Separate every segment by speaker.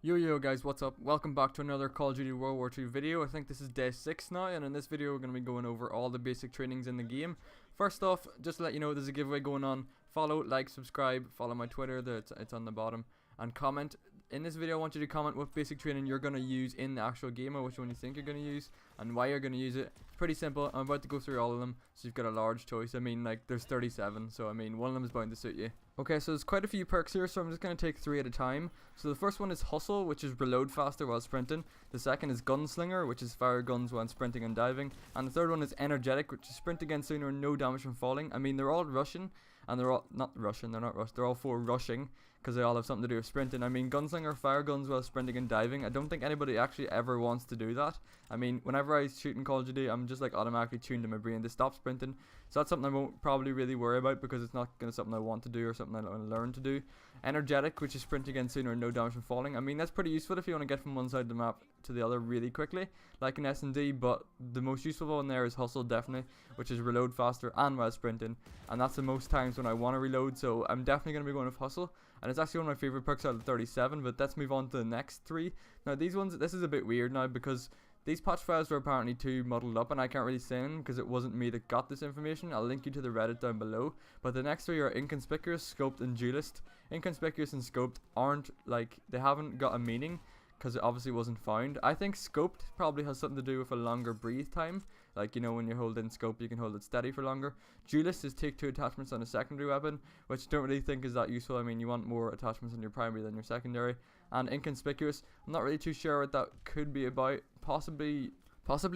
Speaker 1: Yo guys, what's up? Welcome back to another Call of Duty World War II video. I think this is day 6 now, and in this video we're going to be going over all the basic trainings in the game. First off, just to let you know, there's a giveaway going on. Follow, like, subscribe, follow my Twitter, it's on the bottom, and comment. In this video I want you to comment what basic training you're going to use in the actual game, or which one you think you're going to use, and why you're going to use it. It's pretty simple. I'm about to go through all of them, so you've got a large choice. I mean, like, there's 37, so I mean, one of them is bound to suit you. Okay, so there's quite a few perks here, so I'm just going to take 3 at a time. So the first one is Hustle, which is reload faster while sprinting. The second is Gunslinger, which is fire guns while sprinting and diving. And the third one is Energetic, which is sprint again sooner and no damage from falling. I mean, they're all Russian, and they're all, not Russian, they're not Russian, they're all for rushing, because they all have something to do with sprinting. I mean, Gunslinger, fire guns while sprinting and diving. I don't think anybody actually ever wants to do that. I mean, whenever I shoot in Call of Duty, I'm just like automatically tuned in my brain to stop sprinting. So that's something I won't probably really worry about, because it's not going to something I want to do or something I want to learn to do. Energetic, which is sprint again sooner and no damage from falling. I mean, that's pretty useful if you want to get from one side of the map to the other really quickly, like in S&D, but the most useful one there is Hustle, definitely, which is reload faster and while sprinting, and that's the most times when I want to reload, so I'm definitely going to be going with Hustle, and it's actually one of my favourite perks out of 37, but let's move on to the next 3. Now these ones, this is a bit weird now, because these patch files were apparently too muddled up, and I can't really say them because it wasn't me that got this information. I'll link you to the Reddit down below. But the next 3 are Inconspicuous, Scoped, and Duelist. Inconspicuous and Scoped aren't, like, they haven't got a meaning, because it obviously wasn't found. I think Scoped probably has something to do with a longer breathe time. Like, you know, when you're holding Scope, you can hold it steady for longer. Duelist is take 2 attachments on a secondary weapon, which I don't really think is that useful. I mean, you want more attachments on your primary than your secondary. And Inconspicuous, I'm not really too sure what that could be about. Possibly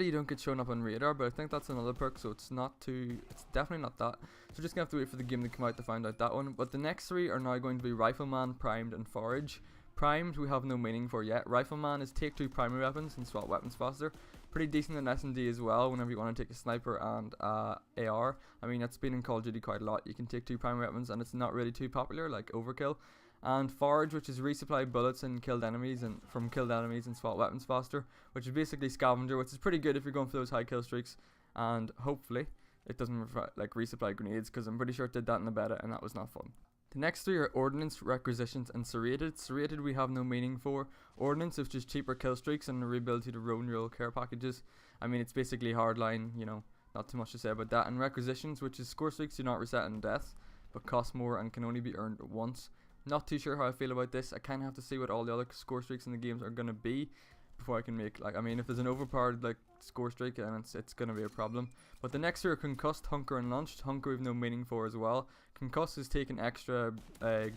Speaker 1: you don't get shown up on radar, but I think that's another perk, so it's definitely not that. So just gonna have to wait for the game to come out to find out that one. But the next 3 are now going to be Rifleman, Primed, and Forage. Primed we have no meaning for yet. Rifleman is take 2 primary weapons and swap weapons faster. Pretty decent in S&D as well, whenever you want to take a sniper and AR. I mean, that's been in Call of Duty quite a lot. You can take 2 primary weapons and it's not really too popular, like Overkill. And Forage, which is resupply bullets and killed enemies and swap weapons faster, which is basically Scavenger, which is pretty good if you're going for those high kill streaks. And hopefully it doesn't like resupply grenades, because I'm pretty sure it did that in the beta and that was not fun. The next 3 are Ordnance, Requisitions, and Serrated. Serrated we have no meaning for. Ordnance is just cheaper kill streaks and the ability to roam your care packages. I mean, it's basically hardline, you know, not too much to say about that. And Requisitions, which is score streaks do not reset in death, but cost more and can only be earned once. Not too sure how I feel about this. I kind of have to see what all the other score streaks in the games are going to be before I can make, like, I mean, if there's an overpowered, like, score streak, then it's going to be a problem. But the next 3 are Concussed, Hunker, and Launched. Hunker we have no meaning for as well. Concussed is taking extra, I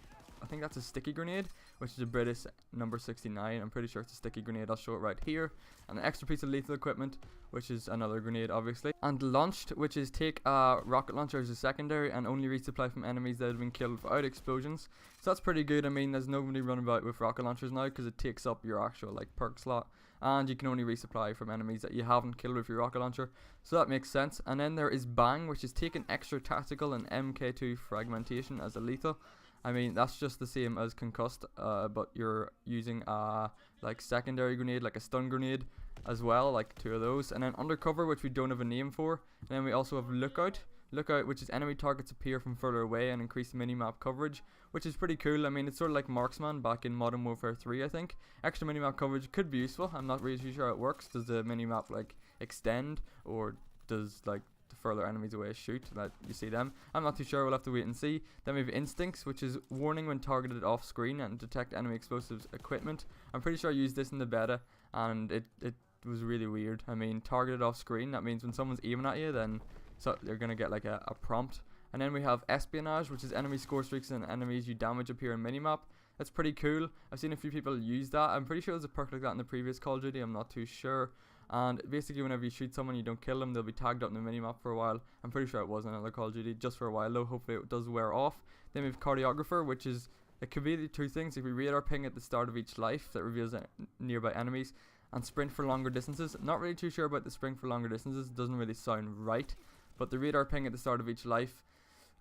Speaker 1: think that's a sticky grenade, which is a British number 69. I'm pretty sure it's a sticky grenade. I'll show it right here. And an extra piece of lethal equipment, which is another grenade, obviously. And Launched, which is take a rocket launcher as a secondary and only resupply from enemies that have been killed without explosions. So that's pretty good. I mean, there's nobody running about with rocket launchers now, because it takes up your actual, like, perk slot. And you can only resupply from enemies that you haven't killed with your rocket launcher, so that makes sense. And then there is Bang, which is taking extra tactical and MK2 fragmentation as a lethal. I mean, that's just the same as Concussed, but you're using a like secondary grenade, like a stun grenade as well, like 2 of those. And then Undercover, which we don't have a name for. And then we also have Lookout. Lookout, which is enemy targets appear from further away and increase minimap coverage, which is pretty cool. I mean, it's sort of like Marksman back in Modern Warfare 3, I think. Extra minimap coverage could be useful. I'm not really too sure how it works. Does the minimap, like, extend, or does, like, the further enemies away shoot that you see them? I'm not too sure. We'll have to wait and see. Then we have Instincts, which is warning when targeted off screen and detect enemy explosives equipment. I'm pretty sure I used this in the beta, and it was really weird. I mean, targeted off screen, that means when someone's aiming at you, then so they're gonna get like a prompt. And then we have Espionage, which is enemy score streaks and enemies you damage appear in minimap. That's pretty cool. I've seen a few people use that. I'm pretty sure there's a perk like that in the previous Call of Duty. I'm not too sure. And basically, whenever you shoot someone, you don't kill them, they'll be tagged up in the minimap for a while. I'm pretty sure it was another Call of Duty, just for a while though. Hopefully it does wear off. Then we have Cardiographer, which is, it could be the 2 things. If we radar ping at the start of each life, that reveals nearby enemies. And sprint for longer distances. Not really too sure about the sprint for longer distances. It doesn't really sound right. But the radar ping at the start of each life,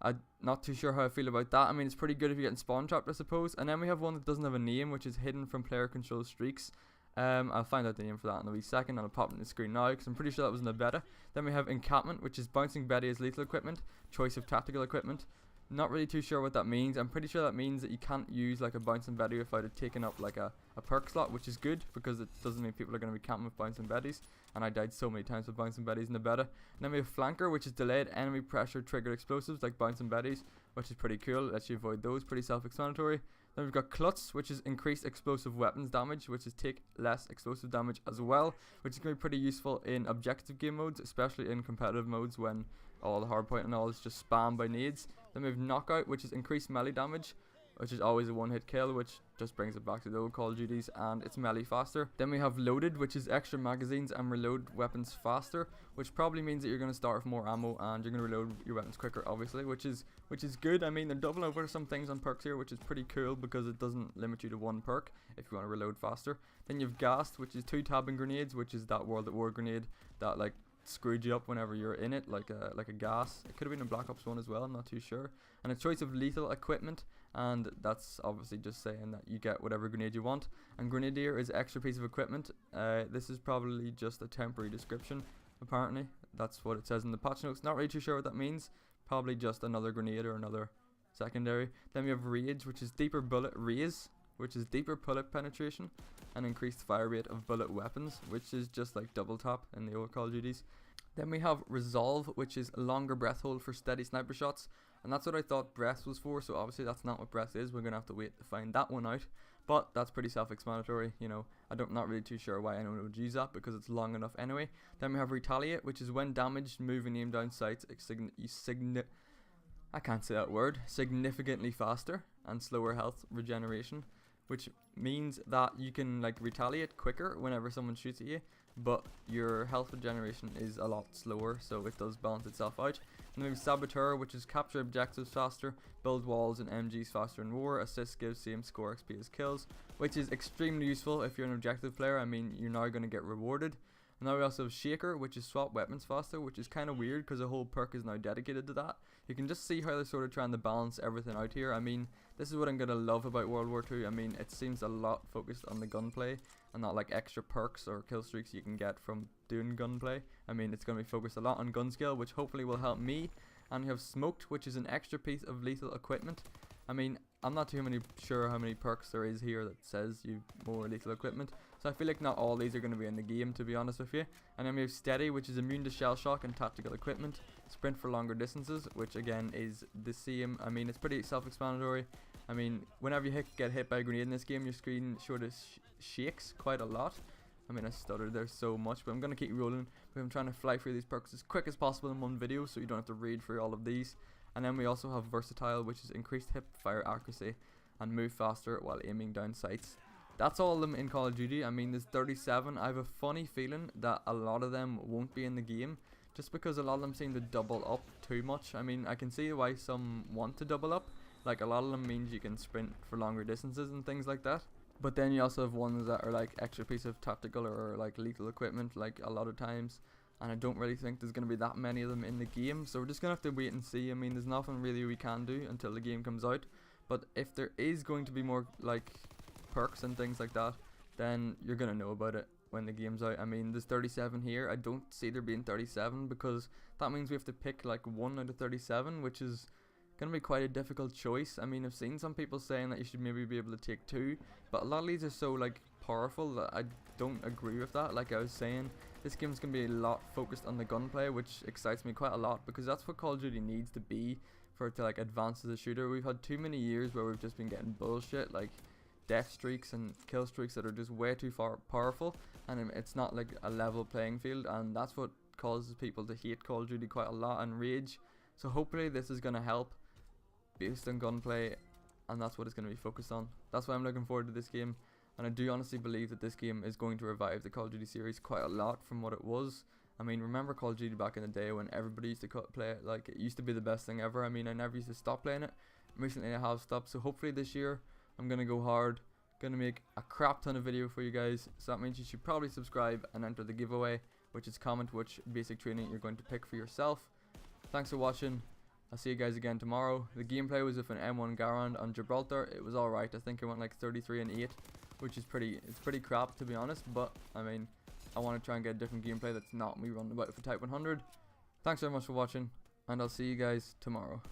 Speaker 1: I'm not too sure how I feel about that. I mean, it's pretty good if you're getting spawn trapped, I suppose. And then we have one that doesn't have a name, which is hidden from player control streaks. I'll find out the name for that in a wee second, and I'll pop it on the screen now, because I'm pretty sure that was in the beta. Then we have Encampment, which is bouncing Betty as lethal equipment, choice of tactical equipment. Not really too sure what that means. I'm pretty sure that means that you can't use like a bouncing Betty without it taking up like a perk slot, which is good because it doesn't mean people are going to be camping with bouncing Bettys. And I died so many times with bouncing Bettys in the beta. And then we have Flanker, which is delayed enemy pressure triggered explosives like bouncing Bettys, which is pretty cool. Lets you avoid those, pretty self-explanatory. Then we've got Klutz, which is increased explosive weapons damage, which is take less explosive damage as well, which is going to be pretty useful in objective game modes, especially in competitive modes when all the hardpoint and all is just spammed by nades. Then we have Knockout, which is increased melee damage, which is always a one-hit kill, which just brings it back to the old Call of Duties, and it's melee faster. Then we have Loaded, which is extra magazines and reload weapons faster, which probably means that you're going to start with more ammo and you're going to reload your weapons quicker, obviously, which is good. I mean, they're doubling over some things on perks here, which is pretty cool because it doesn't limit you to one perk if you want to reload faster. Then you have Gassed, which is 2 tabbing grenades, which is that World at War grenade that like screwed you up whenever you're in it, like a gas. It could have been a Black Ops 1 as well, I'm not too sure. And a choice of lethal equipment, and that's obviously just saying that you get whatever grenade you want. And Grenadier is extra piece of equipment. This is probably just a temporary description, apparently. That's what it says in the patch notes. Not really too sure what that means. Probably just another grenade or another secondary. Then we have Rage, which is deeper bullet raise, which is deeper bullet penetration and increased fire rate of bullet weapons, which is just like double tap in the old Call of Duties. Then we have Resolve, which is longer breath hold for steady sniper shots, and that's what I thought breath was for, so obviously that's not what breath is. We're going to have to wait to find that one out, but that's pretty self-explanatory, you know. I'm not really too sure why anyone would use that because it's long enough anyway. Then we have Retaliate, which is when damaged, move and aim down sights, I can't say that word, significantly faster and slower health regeneration, which means that you can like retaliate quicker whenever someone shoots at you, but your health regeneration is a lot slower, so it does balance itself out. And then we have Saboteur, which is capture objectives faster, build walls and MGs faster in war, assist gives same score XP as kills, which is extremely useful if you're an objective player. I mean, you're now going to get rewarded. And now we also have Shaker, which is swap weapons faster, which is kind of weird because the whole perk is now dedicated to that. You can just see how they're sort of trying to balance everything out here. I mean, this is what I'm going to love about World War 2. I mean, it seems a lot focused on the gunplay and not like extra perks or kill streaks you can get from doing gunplay. I mean, it's going to be focused a lot on gun skill, which hopefully will help me. And you have Smoked, which is an extra piece of lethal equipment. I mean, I'm not too sure how many perks there is here that says you more lethal equipment. So I feel like not all these are going to be in the game, to be honest with you. And then we have Steady, which is immune to shell shock and tactical equipment. Sprint for longer distances, which again is the same. I mean, it's pretty self-explanatory. I mean, whenever you get hit by a grenade in this game, your screen sort of shakes quite a lot. I mean, I stuttered there so much, but I'm going to keep rolling. I'm trying to fly through these perks as quick as possible in one video, so you don't have to read through all of these. And then we also have Versatile, which is increased hip fire accuracy and move faster while aiming down sights. That's all of them in Call of Duty. I mean, there's 37. I have a funny feeling that a lot of them won't be in the game, just because a lot of them seem to double up too much. I mean, I can see why some want to double up. Like, a lot of them means you can sprint for longer distances and things like that. But then you also have ones that are like extra piece of tactical or like lethal equipment, like a lot of times. And I don't really think there's going to be that many of them in the game, so we're just going to have to wait and see. I mean, there's nothing really we can do until the game comes out. But if there is going to be more like perks and things like that, then you're going to know about it when the game's out. I mean, there's 37 here. I don't see there being 37 because that means we have to pick like 1 out of 37, which is going to be quite a difficult choice. I mean, I've seen some people saying that you should maybe be able to take 2, but a lot of these are so like powerful that I don't agree with that. Like I was saying, this game's going to be a lot focused on the gunplay, which excites me quite a lot because that's what Call of Duty needs to be for it to like advance as a shooter. We've had too many years where we've just been getting bullshit like death streaks and kill streaks that are just way too powerful, and it's not like a level playing field, and that's what causes people to hate Call of Duty quite a lot and rage. So hopefully this is going to help based on gunplay, and that's what it's going to be focused on. That's why I'm looking forward to this game. And I do honestly believe that this game is going to revive the Call of Duty series quite a lot from what it was. I mean, remember Call of Duty back in the day when everybody used to play it? Like, it used to be the best thing ever. I mean, I never used to stop playing it. Recently I have stopped, so hopefully this year I'm going to go hard. Going to make a crap ton of video for you guys. So that means you should probably subscribe and enter the giveaway, which is comment which basic training you're going to pick for yourself. Thanks for watching. I'll see you guys again tomorrow. The gameplay was with an M1 Garand on Gibraltar. It was alright. I think it went like 33 and 8. Which is pretty crap, to be honest, but I mean, I want to try and get a different gameplay that's not me running about for Type 100. Thanks very much for watching, and I'll see you guys tomorrow.